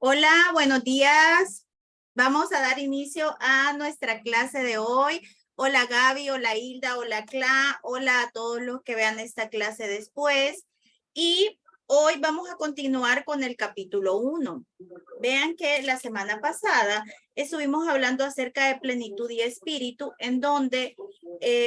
Hola, buenos días. Vamos a dar inicio a nuestra clase de hoy. Hola Gaby, hola Hilda, hola Cla, hola a todos los que vean esta clase después. Y hoy vamos a continuar con el capítulo 1. Vean que la semana pasada estuvimos hablando acerca de plenitud y espíritu, en donde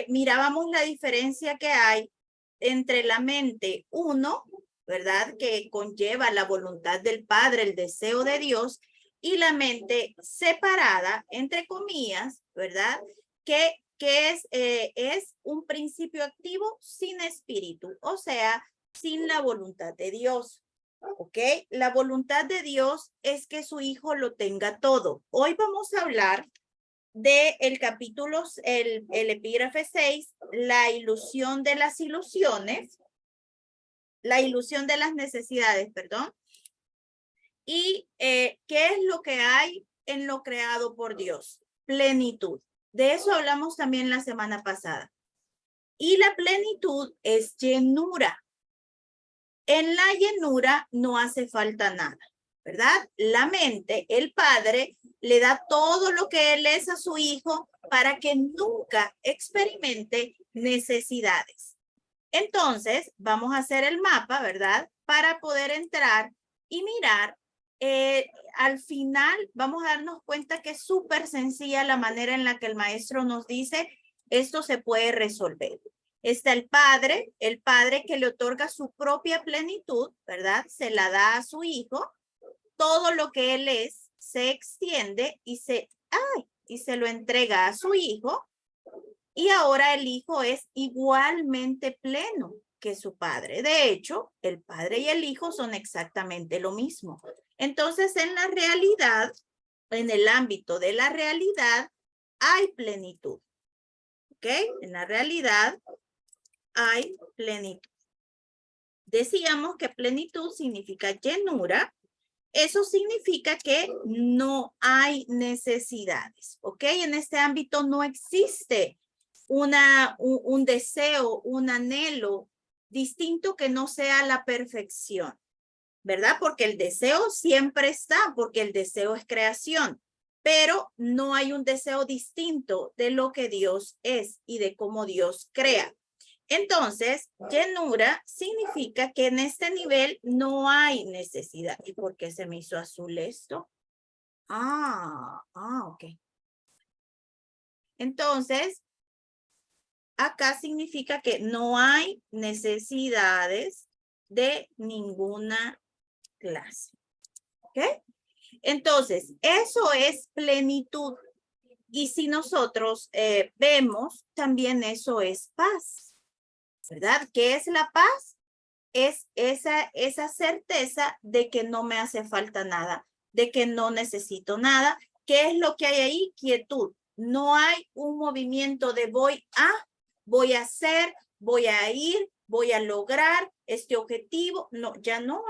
mirábamos la diferencia que hay entre la mente uno, ¿verdad? Que conlleva la voluntad del Padre, el deseo de Dios, y la mente separada, entre comillas, ¿verdad? Que es un principio activo sin espíritu, o sea, sin la voluntad de Dios. ¿Ok? La voluntad de Dios es que su hijo lo tenga todo. Hoy vamos a hablar de el capítulo, el epígrafe 6, la ilusión de las ilusiones, la ilusión de las necesidades, perdón, y qué es lo que hay en lo creado por Dios. Plenitud. De eso hablamos también la semana pasada. Y la plenitud es llenura. En la llenura no hace falta nada, ¿verdad? La mente, el padre, le da todo lo que él es a su hijo para que nunca experimente necesidades. Entonces, vamos a hacer el mapa, ¿verdad? Para poder entrar y mirar. Al final, vamos a darnos cuenta que es súper sencilla la manera en la que el maestro nos dice, esto se puede resolver. Está el padre que le otorga su propia plenitud, ¿verdad? Se la da a su hijo. Todo lo que él es se extiende y se lo entrega a su hijo. Y ahora el hijo es igualmente pleno que su padre. De hecho, el padre y el hijo son exactamente lo mismo. Entonces, en la realidad, en el ámbito de la realidad, hay plenitud. ¿Ok? En la realidad hay plenitud. Decíamos que plenitud significa llenura. Eso significa que no hay necesidades, ¿ok? En este ámbito no existe un deseo, un anhelo distinto que no sea la perfección, ¿verdad? Porque el deseo siempre está, porque el deseo es creación, pero no hay un deseo distinto de lo que Dios es y de cómo Dios crea. Entonces, llenura significa que en este nivel no hay necesidad. ¿Y por qué se me hizo azul esto? Ok. Entonces, acá significa que no hay necesidades de ninguna clase. ¿Ok? Entonces, eso es plenitud. Y si nosotros vemos, también eso es paz. ¿Verdad? ¿Qué es la paz? Es esa certeza de que no me hace falta nada, de que no necesito nada. ¿Qué es lo que hay ahí? Quietud. No hay un movimiento de voy a hacer, voy a ir, voy a lograr este objetivo. No, ya no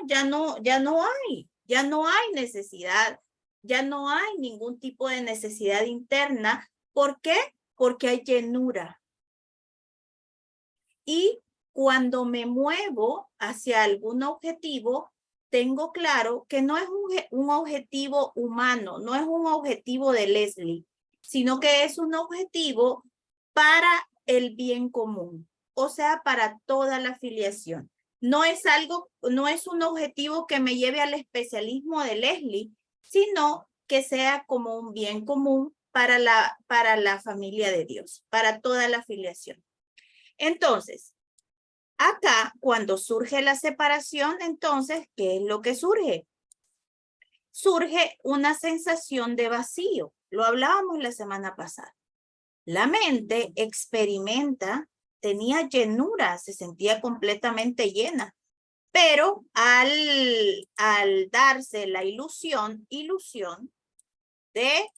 hay necesidad, ya no hay ningún tipo de necesidad interna. ¿Por qué? Porque hay llenura. Y cuando me muevo hacia algún objetivo, tengo claro que no es un objetivo humano, no es un objetivo de Leslie, sino que es un objetivo para el bien común, o sea, para toda la afiliación. No es un objetivo que me lleve al especialismo de Leslie, sino que sea como un bien común para la familia de Dios, para toda la afiliación. Entonces, acá, cuando surge la separación, entonces, ¿qué es lo que surge? Surge una sensación de vacío. Lo hablábamos la semana pasada. La mente experimenta, tenía llenura, se sentía completamente llena, pero al darse la ilusión de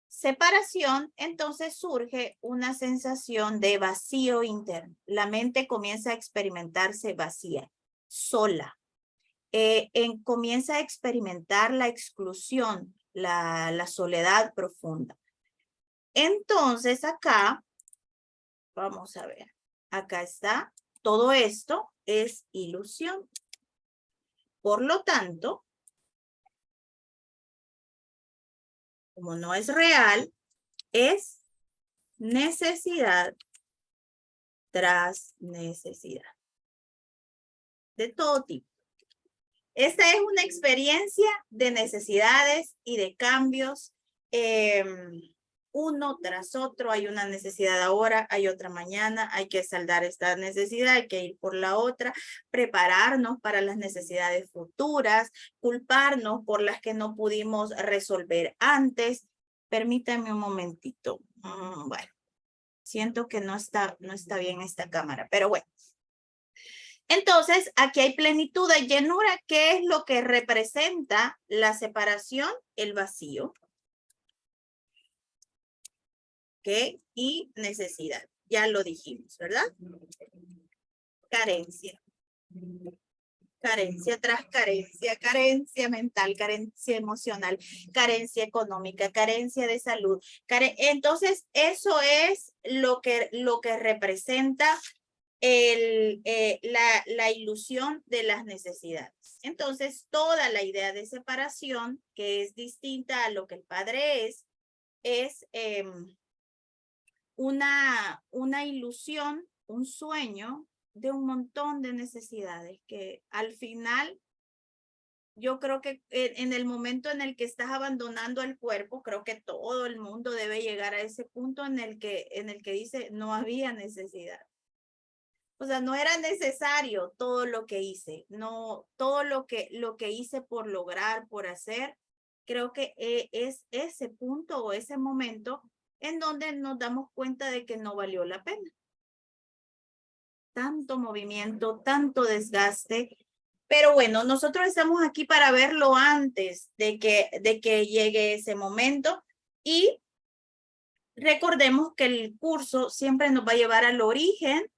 separación, entonces surge una sensación de vacío interno. La mente comienza a experimentarse vacía, sola. Comienza a experimentar la exclusión, la soledad profunda. Entonces acá, vamos a ver, acá está, todo esto es ilusión. Por lo tanto, como no es real, es necesidad tras necesidad. De todo tipo. Esta es una experiencia de necesidades y de cambios uno tras otro. Hay una necesidad ahora, hay otra mañana, hay que saldar esta necesidad, hay que ir por la otra, prepararnos para las necesidades futuras, culparnos por las que no pudimos resolver antes. Permítanme un momentito. Bueno, siento que no está bien esta cámara, pero bueno. Entonces, aquí hay plenitud, hay llenura. ¿Qué es lo que representa la separación? El vacío. ¿Ok? Y necesidad. Ya lo dijimos, ¿verdad? Carencia. Carencia tras carencia, carencia mental, carencia emocional, carencia económica, carencia de salud. Entonces, eso es lo que representa la ilusión de las necesidades. Entonces, toda la idea de separación, que es distinta a lo que el Padre es una ilusión, un sueño de un montón de necesidades que al final, yo creo que en el momento en el que estás abandonando el cuerpo, creo que todo el mundo debe llegar a ese punto en el que dice no había necesidad. O sea, no era necesario todo lo que hice, no todo lo que hice por lograr, por hacer. Creo que es ese punto o ese momento en donde nos damos cuenta de que no valió la pena. Tanto movimiento, tanto desgaste. Pero bueno, nosotros estamos aquí para verlo antes de que llegue ese momento y recordemos que el curso siempre nos va a llevar al origen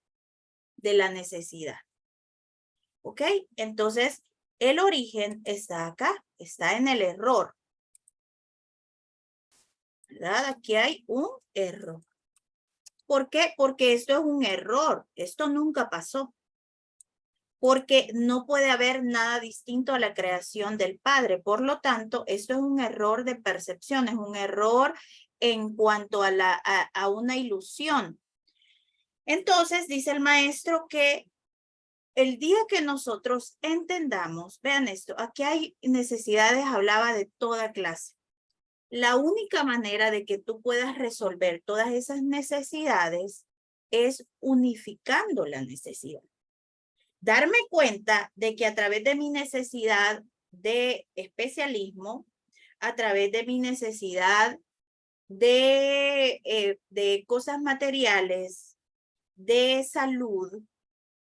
de la necesidad. ¿Ok? Entonces, el origen está acá, está en el error. ¿Verdad? Aquí hay un error. ¿Por qué? Porque esto es un error. Esto nunca pasó. Porque no puede haber nada distinto a la creación del Padre. Por lo tanto, esto es un error de percepción, es un error en cuanto a una ilusión. Entonces, dice el maestro que el día que nosotros entendamos, vean esto, aquí hay necesidades, hablaba de toda clase. La única manera de que tú puedas resolver todas esas necesidades es unificando la necesidad. Darme cuenta de que a través de mi necesidad de especialismo, a través de mi necesidad de cosas materiales, de salud,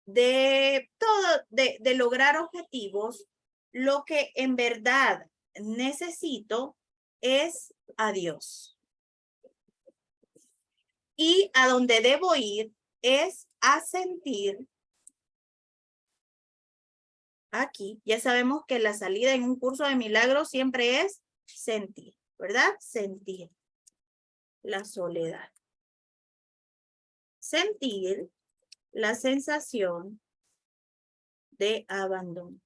de todo, de lograr objetivos, lo que en verdad necesito es a Dios. Y a donde debo ir es a sentir. Aquí ya sabemos que la salida en un curso de milagros siempre es sentir, ¿verdad? Sentir la soledad. Sentir la sensación de abandono.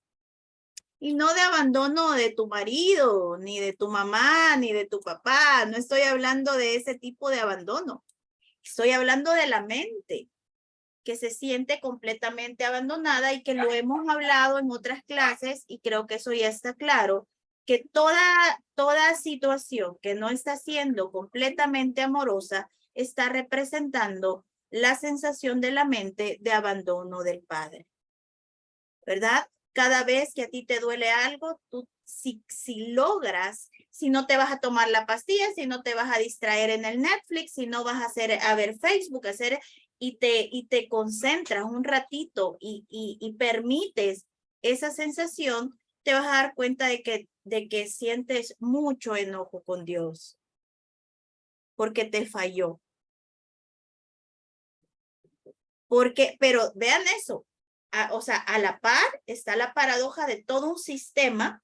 Y no de abandono de tu marido, ni de tu mamá, ni de tu papá. No estoy hablando de ese tipo de abandono. Estoy hablando de la mente, que se siente completamente abandonada y que lo hemos hablado en otras clases y creo que eso ya está claro, que toda situación que no está siendo completamente amorosa está representando la sensación de la mente de abandono del padre. ¿Verdad? Cada vez que a ti te duele algo, tú si logras, si no te vas a tomar la pastilla, si no te vas a distraer en el Netflix, si no vas a ver Facebook, y te concentras un ratito y permites esa sensación, te vas a dar cuenta de que sientes mucho enojo con Dios porque te falló. Pero vean eso, o sea, a la par está la paradoja de todo un sistema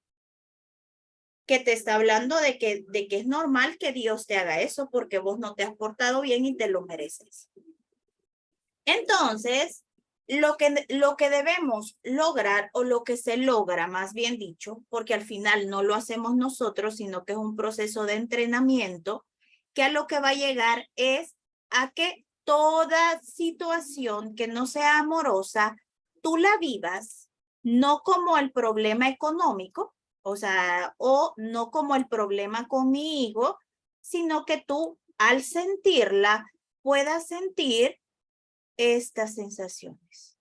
que te está hablando de que es normal que Dios te haga eso porque vos no te has portado bien y te lo mereces. Entonces, Lo que debemos lograr, o lo que se logra, más bien dicho, porque al final no lo hacemos nosotros, sino que es un proceso de entrenamiento, que a lo que va a llegar es a que toda situación que no sea amorosa, tú la vivas no como el problema económico, o sea, o no como el problema con mi hijo, sino que tú al sentirla puedas sentir estas sensaciones.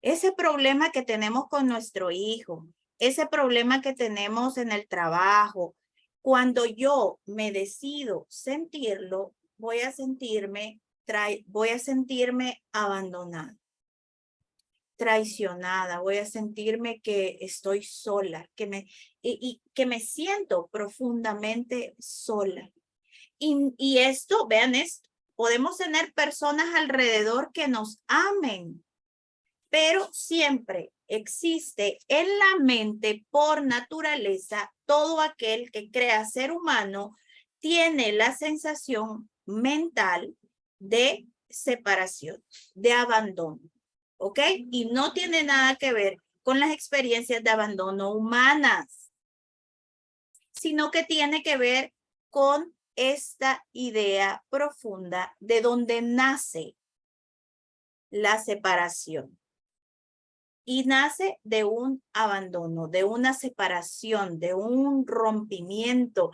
Ese problema que tenemos con nuestro hijo, ese problema que tenemos en el trabajo, cuando yo me decido sentirlo, voy a sentirme abandonada, traicionada, voy a sentirme que estoy sola, y que me siento profundamente sola. Y esto, vean esto, podemos tener personas alrededor que nos amen, pero siempre existe en la mente por naturaleza, todo aquel que crea ser humano tiene la sensación mental de separación, de abandono, ¿ok? Y no tiene nada que ver con las experiencias de abandono humanas, sino que tiene que ver con esta idea profunda de donde nace la separación. Y nace de un abandono, de una separación, de un rompimiento.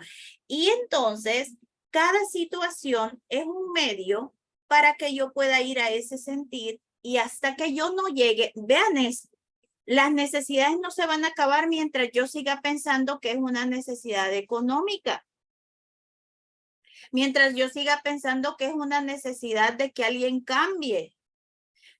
Y entonces, cada situación es un medio para que yo pueda ir a ese sentir, y hasta que yo no llegue, vean esto, las necesidades no se van a acabar mientras yo siga pensando que es una necesidad económica. Mientras yo siga pensando que es una necesidad de que alguien cambie,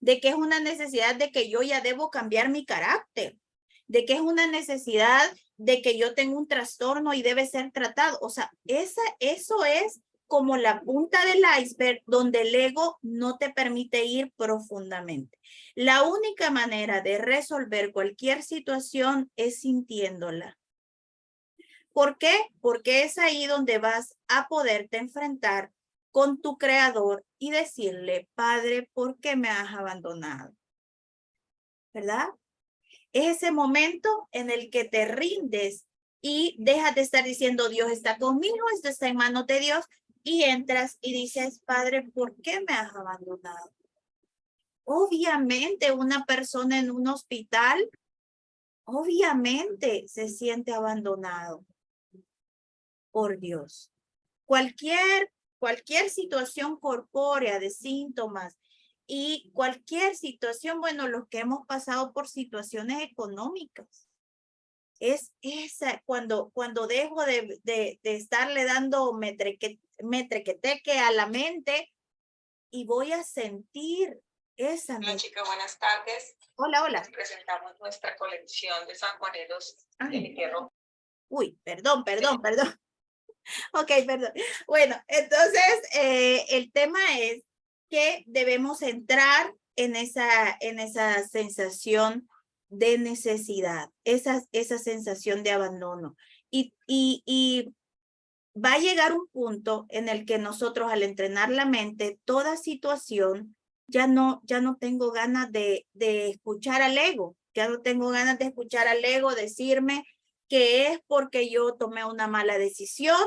de que es una necesidad de que yo ya debo cambiar mi carácter, de que es una necesidad de que yo tengo un trastorno y debe ser tratado. O sea, eso es como la punta del iceberg, donde el ego no te permite ir profundamente. La única manera de resolver cualquier situación es sintiéndola. ¿Por qué? Porque es ahí donde vas a poderte enfrentar con tu creador y decirle: Padre, ¿por qué me has abandonado? ¿Verdad? Es ese momento en el que te rindes y dejas de estar diciendo Dios está conmigo, esto está en manos de Dios, y entras y dices: Padre, ¿por qué me has abandonado? Obviamente una persona en un hospital, obviamente se siente abandonado por Dios. Cualquier situación corpórea de síntomas y cualquier situación, bueno, los que hemos pasado por situaciones económicas, es esa, cuando dejo de estarle dando metrequeteque a la mente y voy a sentir esa. Hola chicas, buenas tardes. Hola, hola. Les presentamos nuestra colección de sanjuaneros de mi tierra. Uy, perdón. Ok, perdón. Bueno, entonces el tema es que debemos entrar en esa sensación de necesidad, esa sensación de abandono. Y va a llegar un punto en el que nosotros, al entrenar la mente, toda situación, ya no tengo ganas de escuchar al ego, ya no tengo ganas de escuchar al ego decirme que es porque yo tomé una mala decisión,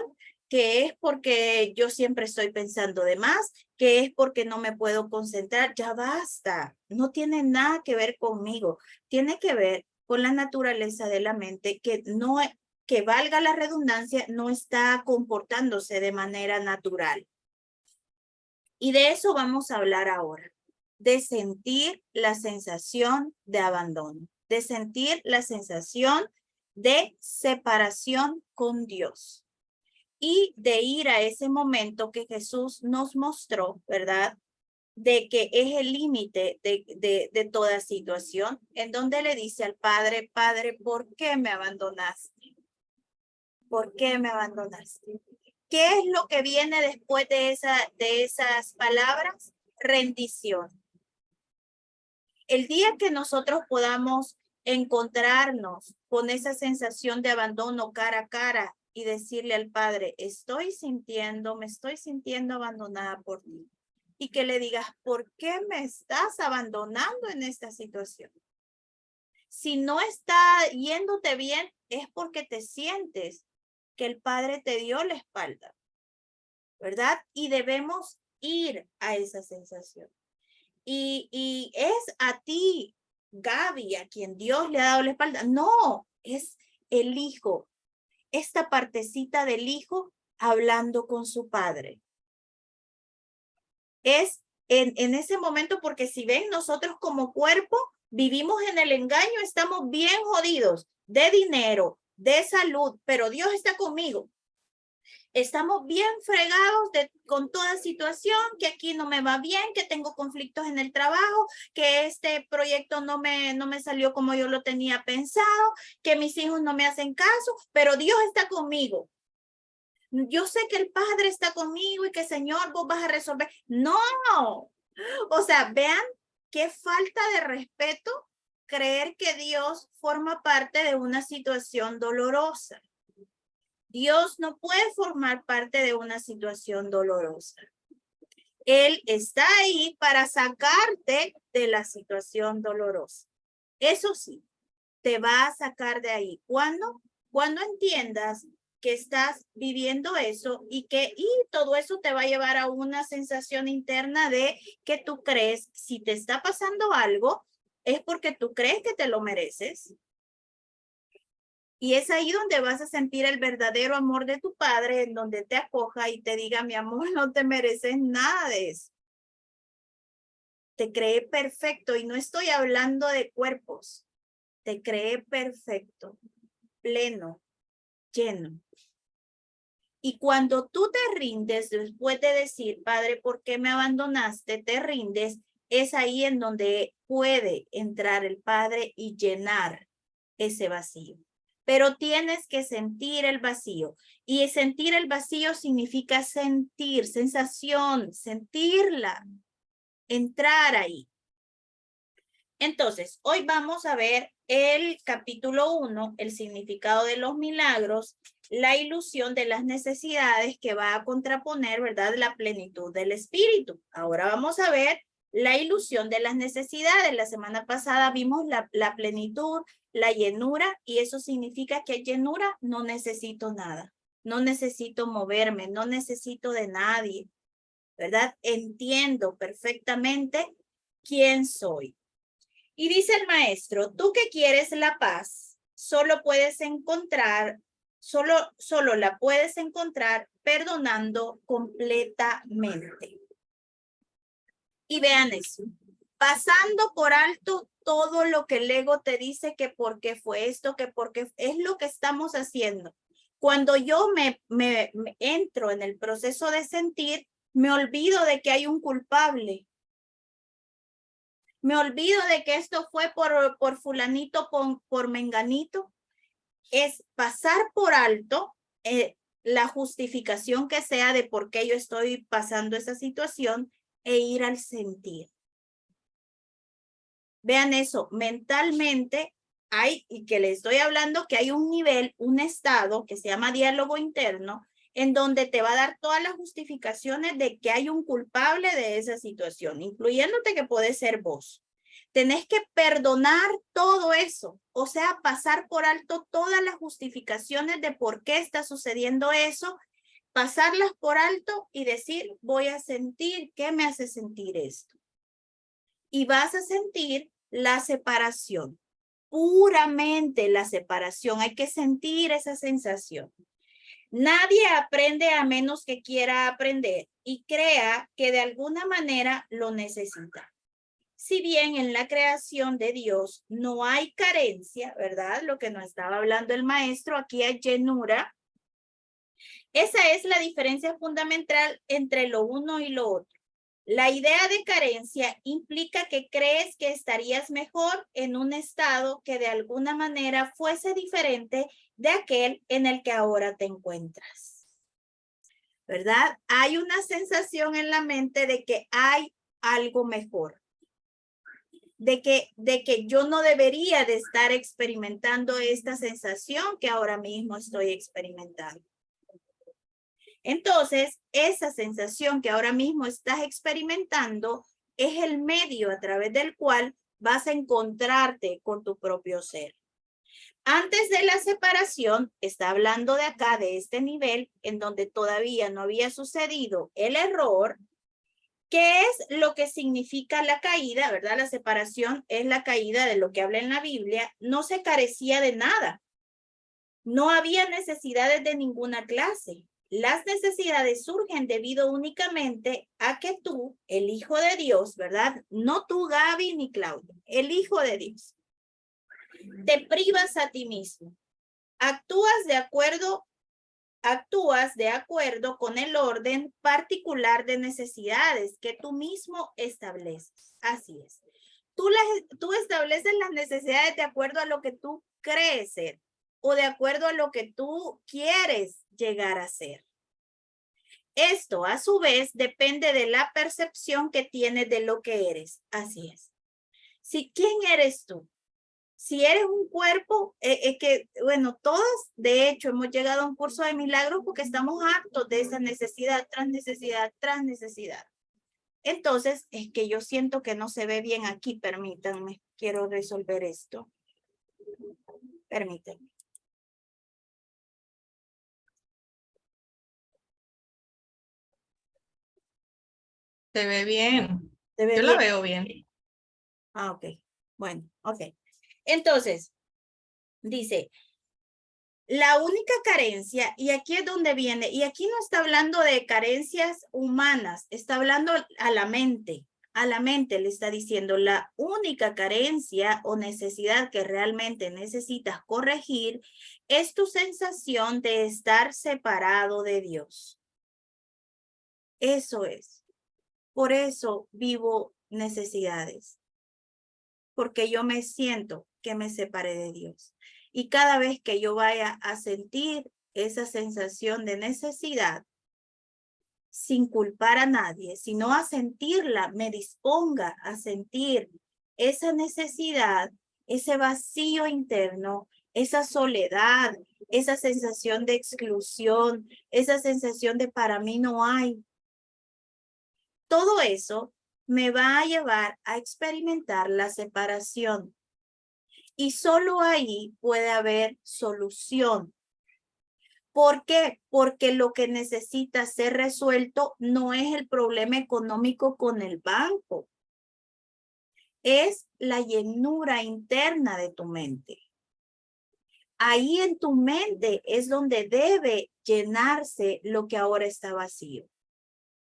que es porque yo siempre estoy pensando de más, que es porque no me puedo concentrar. Ya basta, no tiene nada que ver conmigo, tiene que ver con la naturaleza de la mente, que valga la redundancia, no está comportándose de manera natural. Y de eso vamos a hablar ahora, de sentir la sensación de abandono, de sentir la sensación de separación con Dios y de ir a ese momento que Jesús nos mostró, ¿verdad? De que es el límite de toda situación, en donde le dice al Padre: Padre, ¿por qué me abandonaste? ¿Por qué me abandonaste? ¿Qué es lo que viene después de esas palabras? Rendición. El día que nosotros podamos encontrarnos con esa sensación de abandono cara a cara y decirle al Padre: me estoy sintiendo abandonada por ti. y que le digas, ¿por qué me estás abandonando en esta situación? Si no está yéndote bien, es porque te sientes que el Padre te dio la espalda, ¿verdad? Y debemos ir a esa sensación. Y es a ti, Gaby, a quien Dios le ha dado la espalda. No, es el hijo, esta partecita del hijo hablando con su padre. Es en ese momento, porque si ven, nosotros como cuerpo vivimos en el engaño, estamos bien jodidos de dinero, de salud, pero Dios está conmigo. Estamos bien fregados con toda situación, que aquí no me va bien, que tengo conflictos en el trabajo, que este proyecto no me salió como yo lo tenía pensado, que mis hijos no me hacen caso, pero Dios está conmigo. Yo sé que el Padre está conmigo y que Señor, vos vas a resolver. No, o sea, vean qué falta de respeto creer que Dios forma parte de una situación dolorosa. Dios no puede formar parte de una situación dolorosa. Él está ahí para sacarte de la situación dolorosa. Eso sí, te va a sacar de ahí. ¿Cuándo? Cuando entiendas que estás viviendo eso y todo eso te va a llevar a una sensación interna de que tú crees, si te está pasando algo, es porque tú crees que te lo mereces. Y es ahí donde vas a sentir el verdadero amor de tu padre, en donde te acoja y te diga, mi amor, no te mereces nada de eso. Te creé perfecto y no estoy hablando de cuerpos. Te creé perfecto, pleno, lleno. Y cuando tú te rindes, después de decir, Padre, ¿por qué me abandonaste? Te rindes, es ahí en donde puede entrar el Padre y llenar ese vacío. Pero tienes que sentir el vacío. Y sentir el vacío significa sentir, sensación, sentirla, entrar ahí. Entonces, hoy vamos a ver el capítulo 1, el significado de los milagros, la ilusión de las necesidades que va a contraponer, ¿verdad?, la plenitud del espíritu. Ahora vamos a ver la ilusión de las necesidades. La semana pasada vimos la plenitud, la llenura, y eso significa que llenura no necesito nada, no necesito moverme, no necesito de nadie, ¿verdad? Entiendo perfectamente quién soy. Y dice el maestro, tú que quieres la paz, solo la puedes encontrar perdonando completamente. Y vean eso, pasando por alto todo lo que el ego te dice que por qué fue esto, que porque es lo que estamos haciendo. Cuando yo me entro en el proceso de sentir, me olvido de que hay un culpable. Me olvido de que esto fue por fulanito, por menganito. Es pasar por alto la justificación que sea de por qué yo estoy pasando esa situación e ir al sentir. Vean eso, mentalmente hay, y que les estoy hablando que hay un nivel, un estado que se llama diálogo interno, en donde te va a dar todas las justificaciones de que hay un culpable de esa situación, incluyéndote que puede ser vos. Tenés que perdonar todo eso, o sea, pasar por alto todas las justificaciones de por qué está sucediendo eso, pasarlas por alto y decir, voy a sentir, ¿qué me hace sentir esto? Y vas a sentir la separación, puramente la separación, hay que sentir esa sensación. Nadie aprende a menos que quiera aprender y crea que de alguna manera lo necesita. Si bien en la creación de Dios no hay carencia, ¿verdad? Lo que nos estaba hablando el maestro, aquí hay llenura. Esa es la diferencia fundamental entre lo uno y lo otro. La idea de carencia implica que crees que estarías mejor en un estado que de alguna manera fuese diferente de aquel en el que ahora te encuentras. ¿Verdad? Hay una sensación en la mente de que hay algo mejor. De que yo no debería de estar experimentando esta sensación que ahora mismo estoy experimentando. Entonces, esa sensación que ahora mismo estás experimentando es el medio a través del cual vas a encontrarte con tu propio ser. Antes de la separación, está hablando de acá, de este nivel, en donde todavía no había sucedido el error. ¿Qué es lo que significa la caída? ¿Verdad? La separación es la caída de lo que habla en la Biblia. No se carecía de nada. No había necesidades de ninguna clase. Las necesidades surgen debido únicamente a que tú, el Hijo de Dios, ¿verdad? No tú, Gaby, ni Claudia, el Hijo de Dios, te privas a ti mismo. Actúas de acuerdo con el orden particular de necesidades que tú mismo estableces. Así es. Tú estableces las necesidades de acuerdo a lo que tú crees ser o de acuerdo a lo que tú quieres llegar a ser. Esto, a su vez, depende de la percepción que tienes de lo que eres. Así es. ¿Quién eres tú? Si eres un cuerpo, bueno, todos de hecho hemos llegado a un curso de milagros porque estamos hartos de esa necesidad tras necesidad tras necesidad. Entonces, es que yo siento que no se ve bien aquí, permítanme, quiero resolver esto. Permítanme. Se ve bien. ¿Se ve Yo bien? la veo bien. Ah, ok. Bueno, ok. Entonces, dice, la única carencia, y aquí es donde viene, y aquí no está hablando de carencias humanas, está hablando a la mente le está diciendo, la única carencia o necesidad que realmente necesitas corregir es tu sensación de estar separado de Dios. Eso es. Por eso vivo necesidades, porque yo me siento que me separé de Dios. Y cada vez que yo vaya a sentir esa sensación de necesidad, sin culpar a nadie, sino a sentirla, me disponga a sentir esa necesidad, ese vacío interno, esa soledad, esa sensación de exclusión, esa sensación de para mí no hay. Todo eso me va a llevar a experimentar la separación. Y solo ahí puede haber solución. ¿Por qué? Porque lo que necesita ser resuelto no es el problema económico con el banco. Es la llenura interna de tu mente. Ahí en tu mente es donde debe llenarse lo que ahora está vacío.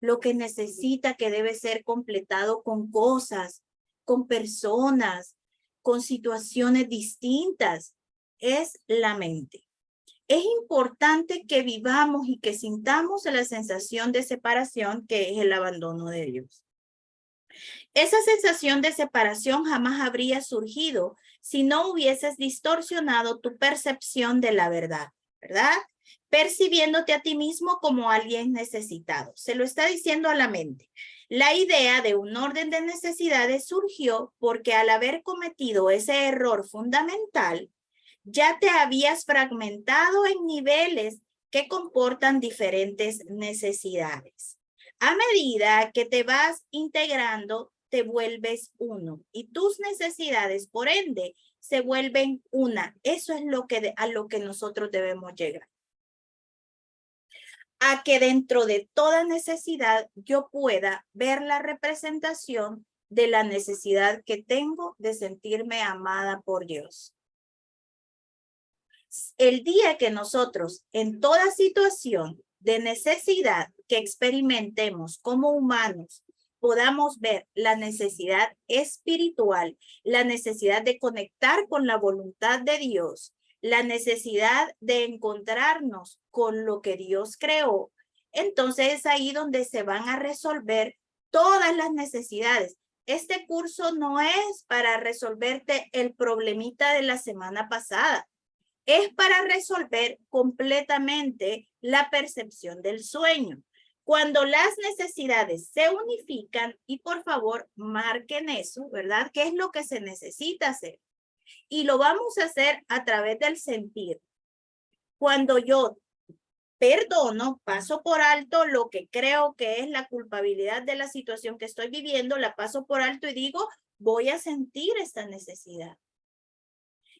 Lo que necesita que debe ser completado con cosas, con personas, con situaciones distintas, es la mente. Es importante que vivamos y que sintamos la sensación de separación que es el abandono de Dios. Esa sensación de separación jamás habría surgido si no hubieses distorsionado tu percepción de la verdad, ¿verdad? Percibiéndote a ti mismo como alguien necesitado. Se lo está diciendo a la mente. La idea de un orden de necesidades surgió porque al haber cometido ese error fundamental, ya te habías fragmentado en niveles que comportan diferentes necesidades. A medida que te vas integrando, te vuelves uno y tus necesidades, por ende, se vuelven una. Eso es a lo que nosotros debemos llegar. A que dentro de toda necesidad yo pueda ver la representación de la necesidad que tengo de sentirme amada por Dios. El día que nosotros en toda situación de necesidad que experimentemos como humanos podamos ver la necesidad espiritual, la necesidad de conectar con la voluntad de Dios, la necesidad de encontrarnos con lo que Dios creó, entonces es ahí donde se van a resolver todas las necesidades. Este curso no es para resolverte el problemita de la semana pasada. Es para resolver completamente la percepción del sueño. Cuando las necesidades se unifican, y por favor marquen eso, ¿verdad? ¿Qué es lo que se necesita hacer? Y lo vamos a hacer a través del sentir. Cuando yo perdono, paso por alto lo que creo que es la culpabilidad de la situación que estoy viviendo, la paso por alto y digo, voy a sentir esta necesidad.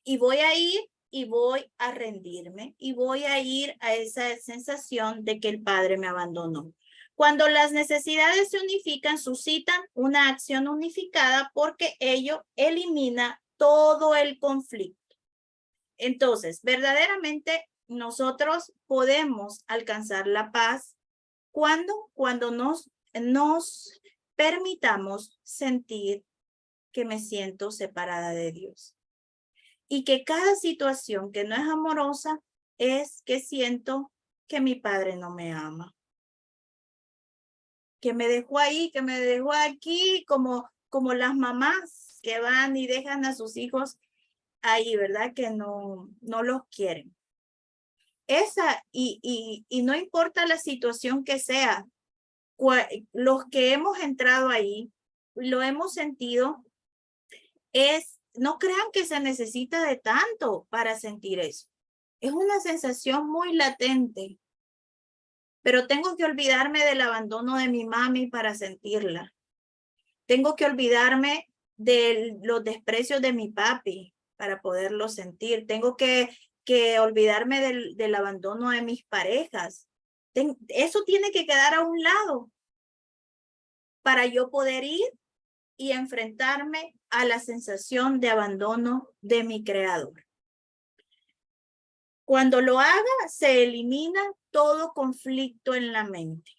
Y voy a ir y voy a rendirme y voy a ir a esa sensación de que el Padre me abandonó. Cuando las necesidades se unifican, suscitan una acción unificada porque ello elimina todo el conflicto. Entonces, verdaderamente nosotros podemos alcanzar la paz cuando nos permitamos sentir que me siento separada de Dios. Y que cada situación que no es amorosa es que siento que mi padre no me ama. Que me dejó ahí, que me dejó aquí, como las mamás que van y dejan a sus hijos ahí, ¿verdad? Que no los quieren. Y no importa la situación que sea, los que hemos entrado ahí, lo hemos sentido, no crean que se necesita de tanto para sentir eso. Es una sensación muy latente, pero tengo que olvidarme del abandono de mi mami para sentirla. Tengo que olvidarme de los desprecios de mi papi para poderlo sentir. Tengo que olvidarme del abandono de mis parejas. Eso tiene que quedar a un lado para yo poder ir y enfrentarme a la sensación de abandono de mi creador. Cuando lo haga, se elimina todo conflicto en la mente.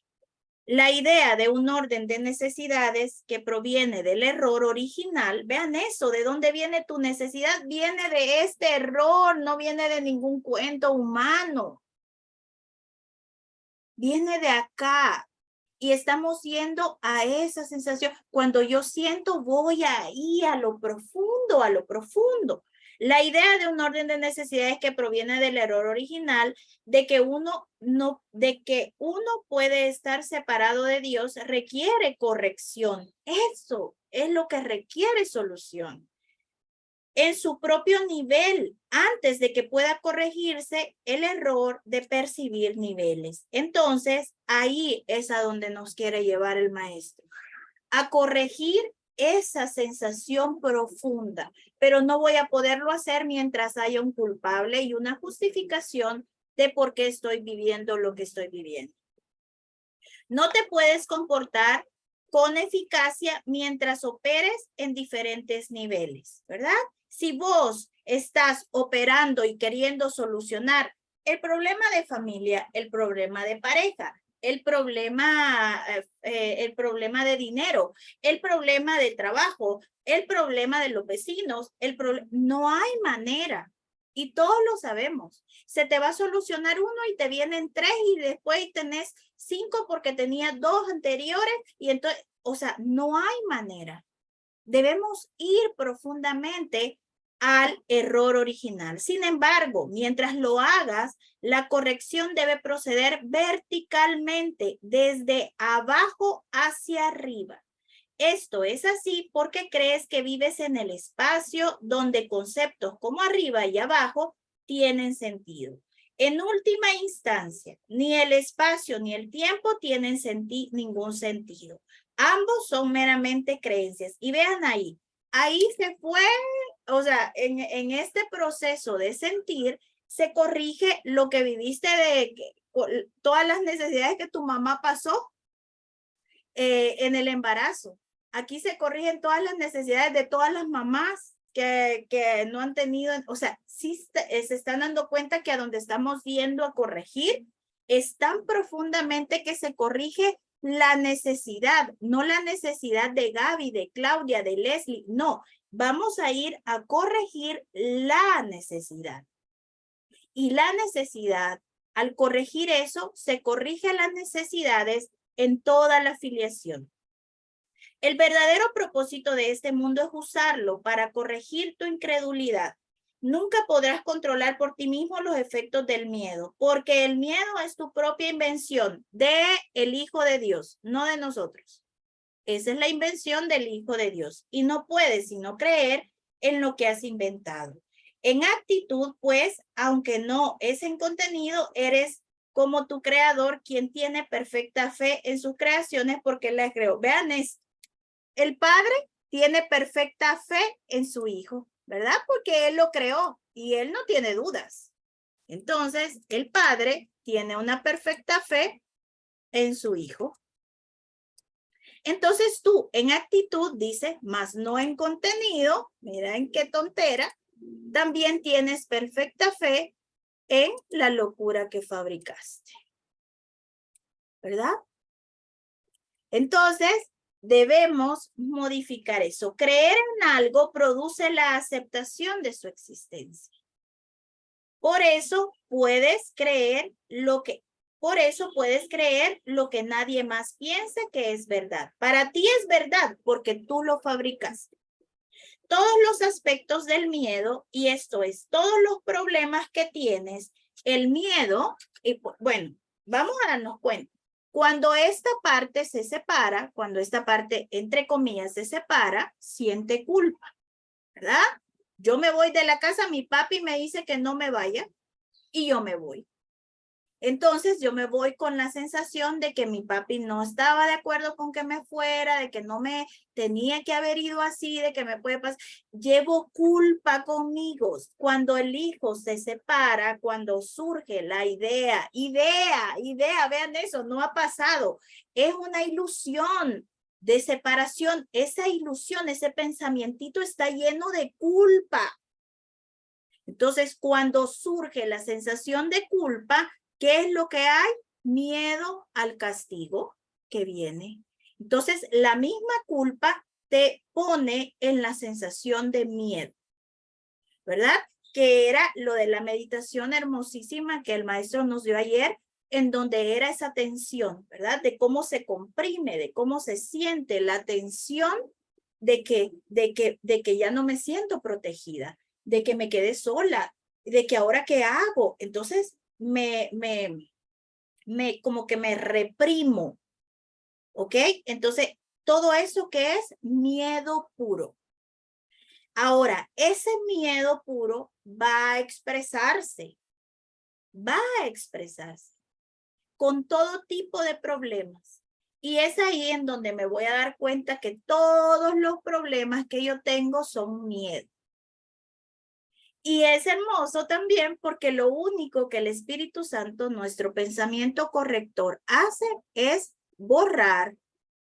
La idea de un orden de necesidades que proviene del error original, vean eso, ¿de dónde viene tu necesidad? Viene de este error, no viene de ningún cuento humano. Viene de acá. Y estamos yendo a esa sensación. Cuando yo siento, voy ahí a lo profundo, a lo profundo. La idea de un orden de necesidades que proviene del error original de que uno puede estar separado de Dios requiere corrección. Eso es lo que requiere solución. En su propio nivel, antes de que pueda corregirse el error de percibir niveles. Entonces, ahí es a donde nos quiere llevar el maestro, a corregir esa sensación profunda, pero no voy a poderlo hacer mientras haya un culpable y una justificación de por qué estoy viviendo lo que estoy viviendo. No te puedes comportar con eficacia mientras operes en diferentes niveles, ¿verdad? Si vos estás operando y queriendo solucionar el problema de familia, el problema de pareja, el problema de dinero, el problema de trabajo, el problema de los vecinos, no hay manera. Y todos lo sabemos. Se te va a solucionar uno y te vienen 3 y después tenés 5 porque tenías 2 anteriores y entonces, o sea, no hay manera. Debemos ir profundamente al error original. Sin embargo, mientras lo hagas, la corrección debe proceder verticalmente, desde abajo hacia arriba. Esto es así porque crees que vives en el espacio donde conceptos como arriba y abajo tienen sentido. En última instancia, ni el espacio ni el tiempo tienen ningún sentido. Ambos son meramente creencias. Y vean ahí se fue, o sea, en este proceso de sentir, se corrige lo que viviste todas las necesidades que tu mamá pasó en el embarazo. Aquí se corrigen todas las necesidades de todas las mamás que no han tenido, o sea, sí se están dando cuenta que a donde estamos viendo a corregir es tan profundamente que se corrige la necesidad, no la necesidad de Gaby, de Claudia, de Leslie, no, vamos a ir a corregir la necesidad. Y la necesidad, al corregir eso, se corrige las necesidades en toda la filiación. El verdadero propósito de este mundo es usarlo para corregir tu incredulidad. Nunca podrás controlar por ti mismo los efectos del miedo, porque el miedo es tu propia invención del Hijo de Dios, no de nosotros. Esa es la invención del Hijo de Dios y no puedes sino creer en lo que has inventado. En actitud, pues, aunque no es en contenido, eres como tu creador, quien tiene perfecta fe en sus creaciones porque las creó. Vean esto. El Padre tiene perfecta fe en su Hijo, ¿verdad? Porque Él lo creó y Él no tiene dudas. Entonces, el Padre tiene una perfecta fe en su Hijo. Entonces tú en actitud dices, más no en contenido, mira en qué tontera, también tienes perfecta fe en la locura que fabricaste. ¿Verdad? Entonces, debemos modificar eso. Creer en algo produce la aceptación de su existencia. Por eso puedes creer lo que nadie más piense que es verdad. Para ti es verdad porque tú lo fabricaste. Todos los aspectos del miedo, y esto es, todos los problemas que tienes, el miedo, y bueno, vamos a darnos cuenta. Cuando esta parte se separa, cuando esta parte, entre comillas, se separa, siente culpa, ¿verdad? Yo me voy de la casa, mi papi me dice que no me vaya y yo me voy. Entonces yo me voy con la sensación de que mi papi no estaba de acuerdo con que me fuera, de que no me tenía que haber ido así, de que me puede pasar. Llevo culpa conmigo. Cuando el hijo se separa, cuando surge la idea, vean eso, no ha pasado. Es una ilusión de separación. Esa ilusión, ese pensamientito está lleno de culpa. Entonces, cuando surge la sensación de culpa, ¿qué es lo que hay? Miedo al castigo que viene. Entonces, la misma culpa te pone en la sensación de miedo, ¿verdad? Que era lo de la meditación hermosísima que el maestro nos dio ayer, en donde era esa tensión, ¿verdad? De cómo se comprime, de cómo se siente la tensión de que ya no me siento protegida, de que me quedé sola, de que ahora qué hago. Entonces, como que me reprimo, ¿ok? Entonces, todo eso que es miedo puro. Ahora, ese miedo puro va a expresarse con todo tipo de problemas. Y es ahí en donde me voy a dar cuenta que todos los problemas que yo tengo son miedo. Y es hermoso también porque lo único que el Espíritu Santo, nuestro pensamiento corrector, hace es borrar,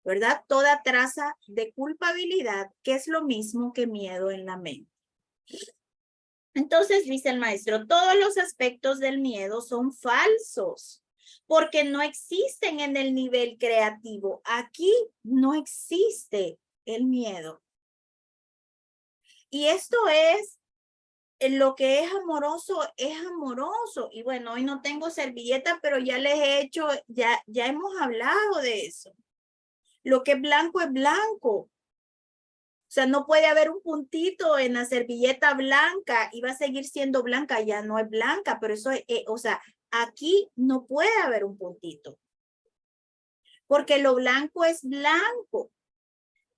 ¿verdad? Toda traza de culpabilidad, que es lo mismo que miedo en la mente. Entonces dice el maestro, todos los aspectos del miedo son falsos porque no existen en el nivel creativo. Aquí no existe el miedo. Y esto es lo que es amoroso. Y bueno, hoy no tengo servilleta, pero ya les he hecho, ya hemos hablado de eso. Lo que es blanco es blanco. O sea, no puede haber un puntito en la servilleta blanca y va a seguir siendo blanca, ya no es blanca, pero eso, o sea, aquí no puede haber un puntito. Porque lo blanco es blanco.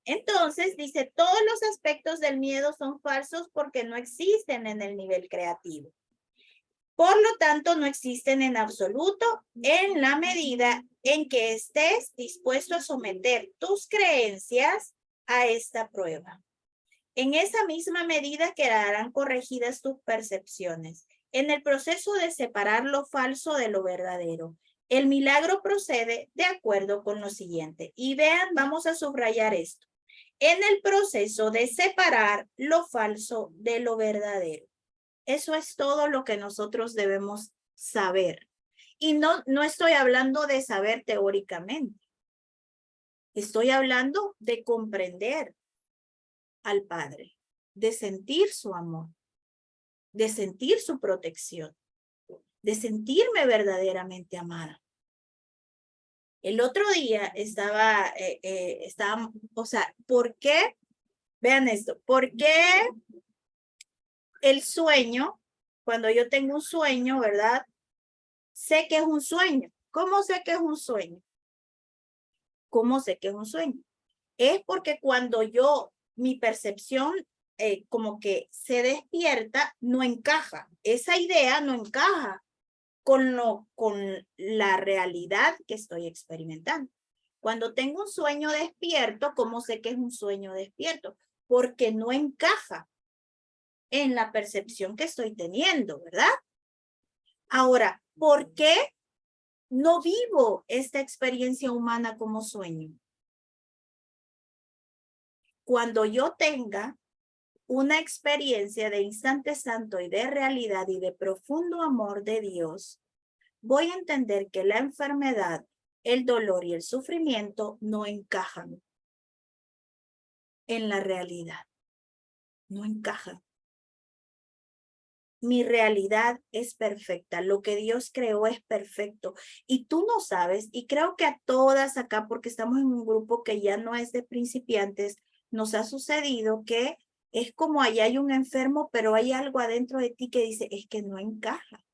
Entonces, dice, todos los aspectos del miedo son falsos porque no existen en el nivel creativo. Por lo tanto, no existen en absoluto en la medida en que estés dispuesto a someter tus creencias a esta prueba. En esa misma medida quedarán corregidas tus percepciones. En el proceso de separar lo falso de lo verdadero, el milagro procede de acuerdo con lo siguiente. Y vean, vamos a subrayar esto. En el proceso de separar lo falso de lo verdadero. Eso es todo lo que nosotros debemos saber. Y no estoy hablando de saber teóricamente. Estoy hablando de comprender al Padre, de sentir su amor, de sentir su protección, de sentirme verdaderamente amada. El otro día estaba, o sea, ¿por qué? Vean esto, ¿por qué el sueño, cuando yo tengo un sueño, ¿verdad? Sé que es un sueño. ¿Cómo sé que es un sueño? ¿Cómo sé que es un sueño? Es porque cuando mi percepción como que se despierta, no encaja. Esa idea no encaja. con la realidad que estoy experimentando. Cuando tengo un sueño despierto, ¿cómo sé que es un sueño despierto? Porque no encaja en la percepción que estoy teniendo, ¿verdad? Ahora, ¿por qué no vivo esta experiencia humana como sueño? Cuando yo tenga una experiencia de instante santo y de realidad y de profundo amor de Dios, voy a entender que la enfermedad, el dolor y el sufrimiento no encajan en la realidad. No encajan. Mi realidad es perfecta. Lo que Dios creó es perfecto. Y tú no sabes, y creo que a todas acá, porque estamos en un grupo que ya no es de principiantes, nos ha sucedido que es como allá hay un enfermo, pero hay algo adentro de ti que dice, es que no encaja.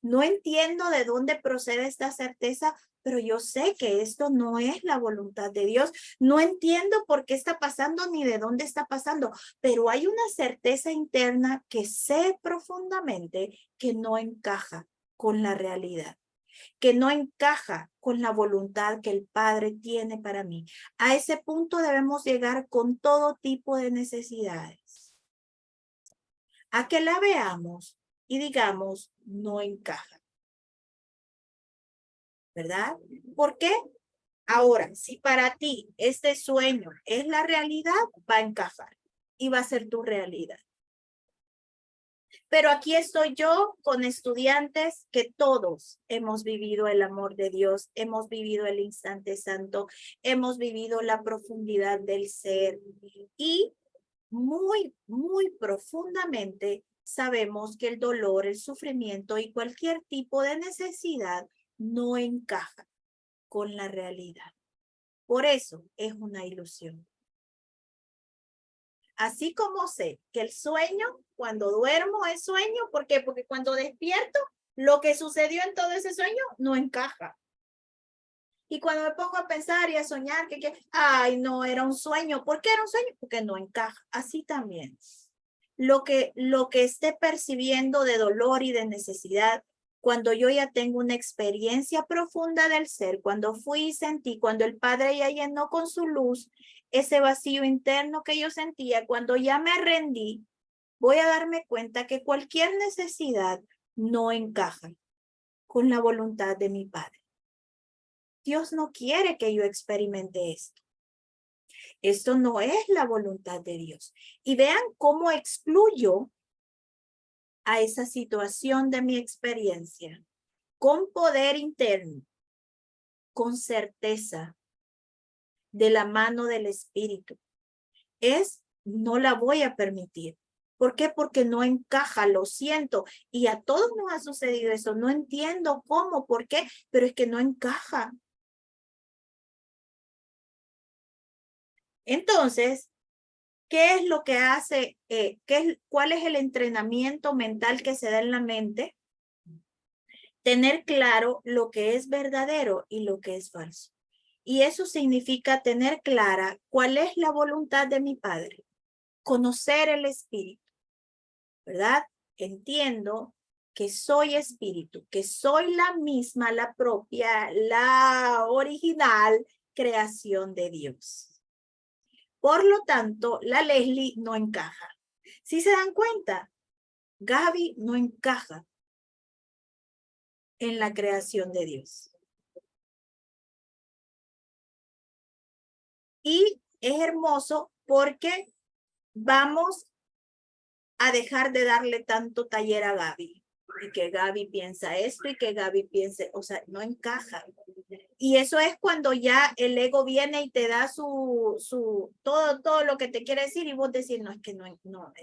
No entiendo de dónde procede esta certeza, pero yo sé que esto no es la voluntad de Dios. No entiendo por qué está pasando ni de dónde está pasando, pero hay una certeza interna que sé profundamente que no encaja con la realidad, que no encaja con la voluntad que el Padre tiene para mí. A ese punto debemos llegar con todo tipo de necesidades, a que la veamos y digamos, no encaja. ¿Verdad? ¿Por qué? Ahora, si para ti este sueño es la realidad, va a encajar y va a ser tu realidad. Pero aquí estoy yo con estudiantes que todos hemos vivido el amor de Dios, hemos vivido el instante santo, hemos vivido la profundidad del ser y muy, muy profundamente sabemos que el dolor, el sufrimiento y cualquier tipo de necesidad no encaja con la realidad. Por eso es una ilusión. Así como sé que el sueño, cuando duermo es sueño, ¿por qué? Porque cuando despierto, lo que sucedió en todo ese sueño no encaja. Y cuando me pongo a pensar y a soñar ay, no, era un sueño. ¿Por qué era un sueño? Porque no encaja. Así también. Lo que esté percibiendo de dolor y de necesidad, cuando yo ya tengo una experiencia profunda del ser, cuando fui y sentí, cuando el Padre ya llenó con su luz ese vacío interno que yo sentía, cuando ya me rendí, voy a darme cuenta que cualquier necesidad no encaja con la voluntad de mi Padre. Dios no quiere que yo experimente esto. Esto no es la voluntad de Dios. Y vean cómo excluyo a esa situación de mi experiencia con poder interno, con certeza, de la mano del Espíritu. No la voy a permitir. ¿Por qué? Porque no encaja, lo siento. Y a todos nos ha sucedido eso. No entiendo cómo, por qué, pero es que no encaja. Entonces, ¿qué es lo que hace? ¿Cuál es el entrenamiento mental que se da en la mente? Tener claro lo que es verdadero y lo que es falso. Y eso significa tener clara cuál es la voluntad de mi Padre. Conocer el Espíritu, ¿verdad? Entiendo que soy espíritu, que soy la misma, la propia, la original creación de Dios. Por lo tanto, la Leslie no encaja. Si se dan cuenta, Gaby no encaja en la creación de Dios. Y es hermoso porque vamos a dejar de darle tanto taller a Gaby. Y que Gaby piensa esto y que Gaby piense, o sea, no encaja. Y eso es cuando ya el ego viene y te da todo lo que te quiere decir y vos decís, no, es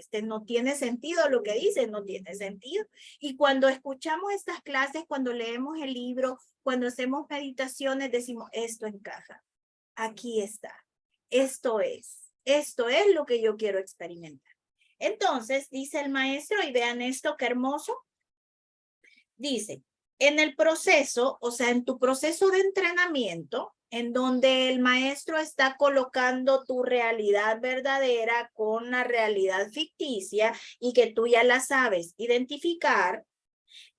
que no tiene sentido lo que dice, no tiene sentido. Y cuando escuchamos estas clases, cuando leemos el libro, cuando hacemos meditaciones, decimos, esto encaja, aquí está, esto es lo que yo quiero experimentar. Entonces, dice el maestro, y vean esto, qué hermoso, dice, en el proceso, o sea, en tu proceso de entrenamiento, en donde el maestro está colocando tu realidad verdadera con la realidad ficticia y que tú ya la sabes identificar,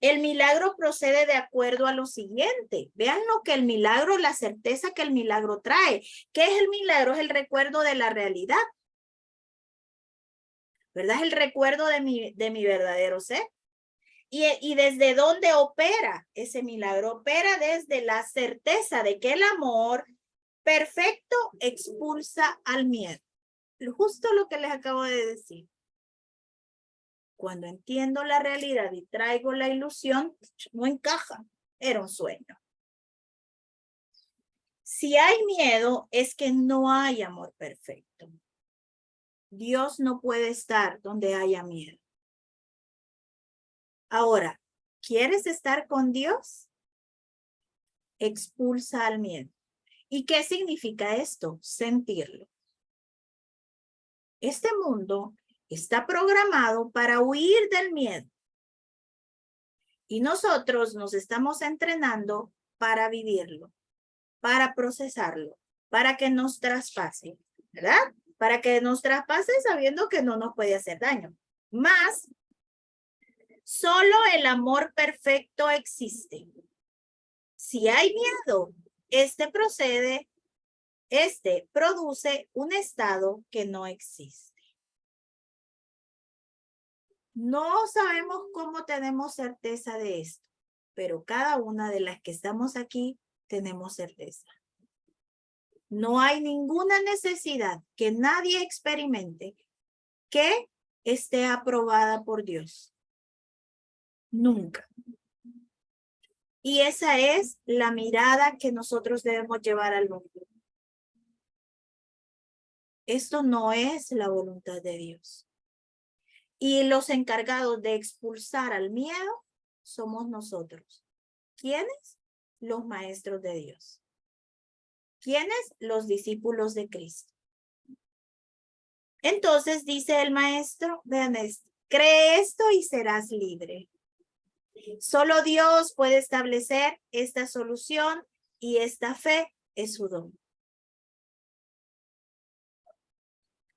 El milagro procede de acuerdo a lo siguiente. Vean lo que el milagro, la certeza que el milagro trae. ¿Qué es el milagro? Es el recuerdo de la realidad. ¿Verdad? Es el recuerdo de mi verdadero ser. ¿Y desde dónde opera ese milagro? Opera desde la certeza de que el amor perfecto expulsa al miedo. Justo lo que les acabo de decir. Cuando entiendo la realidad y traigo la ilusión, no encaja. Era un sueño. Si hay miedo, es que no hay amor perfecto. Dios no puede estar donde haya miedo. Ahora, ¿quieres estar con Dios? Expulsa al miedo. ¿Y qué significa esto? Sentirlo. Este mundo está programado para huir del miedo. Y nosotros nos estamos entrenando para vivirlo, para procesarlo, para que nos traspase, ¿verdad? Para que nos traspase sabiendo que no nos puede hacer daño. Más, solo el amor perfecto existe. Si hay miedo, este produce un estado que no existe. No sabemos cómo tenemos certeza de esto, pero cada una de las que estamos aquí tenemos certeza. No hay ninguna necesidad que nadie experimente que esté aprobada por Dios. Nunca. Y esa es la mirada que nosotros debemos llevar al mundo. Esto no es la voluntad de Dios. Y los encargados de expulsar al miedo somos nosotros. ¿Quiénes? Los maestros de Dios. ¿Quiénes? Los discípulos de Cristo. Entonces dice el maestro, vean esto, cree esto y serás libre. Solo Dios puede establecer esta solución y esta fe es su don.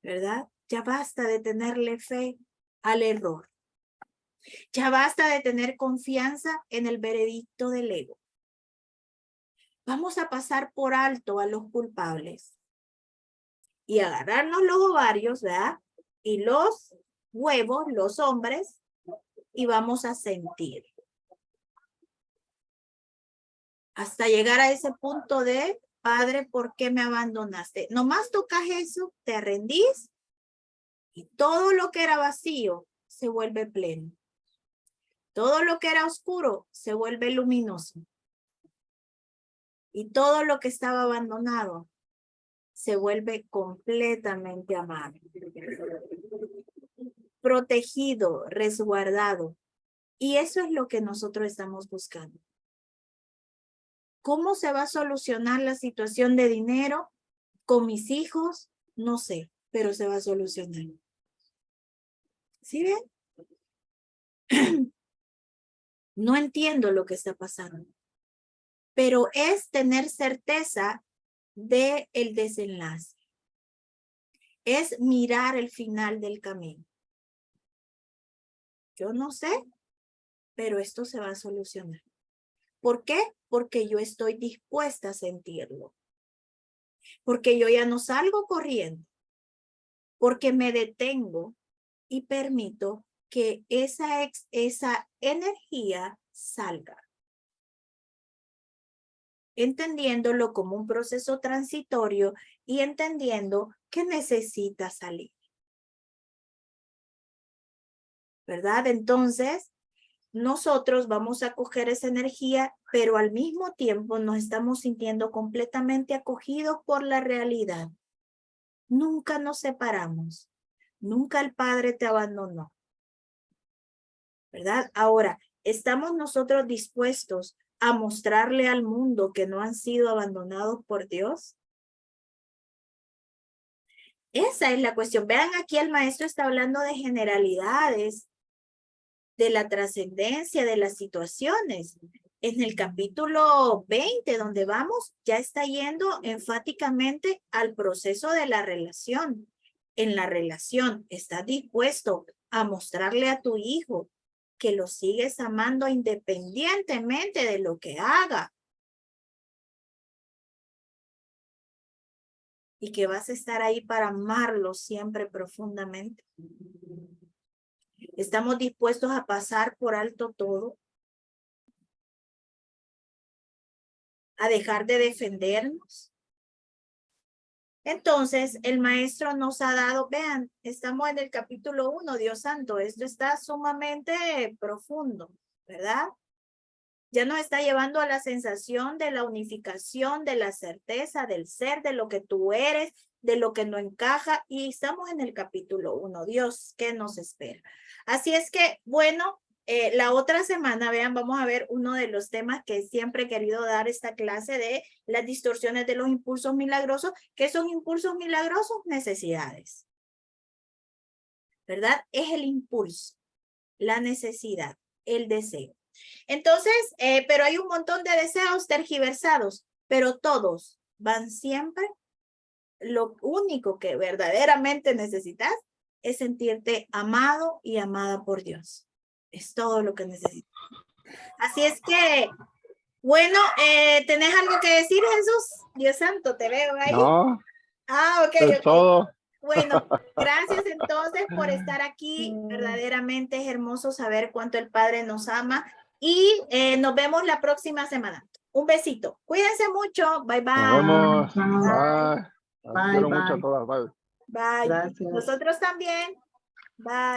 ¿Verdad? Ya basta de tenerle fe al error. Ya basta de tener confianza en el veredicto del ego. Vamos a pasar por alto a los culpables y agarrarnos los ovarios, ¿verdad? Y los huevos, los hombres, y vamos a sentir. Hasta llegar a ese punto de, Padre, ¿por qué me abandonaste? Nomás tocas eso, te rendís y todo lo que era vacío se vuelve pleno. Todo lo que era oscuro se vuelve luminoso. Y todo lo que estaba abandonado se vuelve completamente amado. Protegido, resguardado. Y eso es lo que nosotros estamos buscando. ¿Cómo se va a solucionar la situación de dinero con mis hijos? No sé, pero se va a solucionar. ¿Sí ven? No entiendo lo que está pasando, pero es tener certeza del desenlace. Es mirar el final del camino. Yo no sé, pero esto se va a solucionar. ¿Por qué? Porque yo estoy dispuesta a sentirlo. Porque yo ya no salgo corriendo. Porque me detengo y permito que esa energía salga. Entendiéndolo como un proceso transitorio y entendiendo que necesita salir. ¿Verdad? Entonces, nosotros vamos a coger esa energía, pero al mismo tiempo nos estamos sintiendo completamente acogidos por la realidad. Nunca nos separamos. Nunca el Padre te abandonó. ¿Verdad? Ahora, ¿estamos nosotros dispuestos a mostrarle al mundo que no han sido abandonados por Dios? Esa es la cuestión. Vean, aquí el maestro está hablando de generalidades, de la trascendencia de las situaciones. En el capítulo 20, donde vamos, ya está yendo enfáticamente al proceso de la relación. En la relación, ¿estás dispuesto a mostrarle a tu hijo que lo sigues amando independientemente de lo que haga. Y que vas a estar ahí para amarlo siempre profundamente. ¿Estamos dispuestos a pasar por alto todo? ¿A dejar de defendernos? Entonces, el maestro nos ha dado, vean, estamos en el capítulo 1, Dios santo, esto está sumamente profundo, ¿verdad? Ya nos está llevando a la sensación de la unificación, de la certeza del ser, de lo que tú eres, de lo que no encaja. Y estamos en el capítulo 1. Dios, ¿qué nos espera? Así es que, bueno, la otra semana, vean, vamos a ver uno de los temas que siempre he querido dar esta clase de las distorsiones de los impulsos milagrosos. ¿Qué son impulsos milagrosos? Necesidades. ¿Verdad? Es el impulso, la necesidad, el deseo. Entonces, pero hay un montón de deseos tergiversados, pero todos van siempre. Lo único que verdaderamente necesitas es sentirte amado y amada por Dios. Es todo lo que necesitas. Así es que, bueno, ¿tenés algo que decir, Jesús? Dios santo, te veo ahí. No, Ah, ok. es todo. Bueno, gracias entonces por estar aquí. Verdaderamente es hermoso saber cuánto el Padre nos ama. Y nos vemos la próxima semana. Un besito. Cuídense mucho. Bye, bye. Nos vemos. Bye. Bye. Las quiero mucho a todas. Bye. Bye. Gracias. Nosotros también. Bye.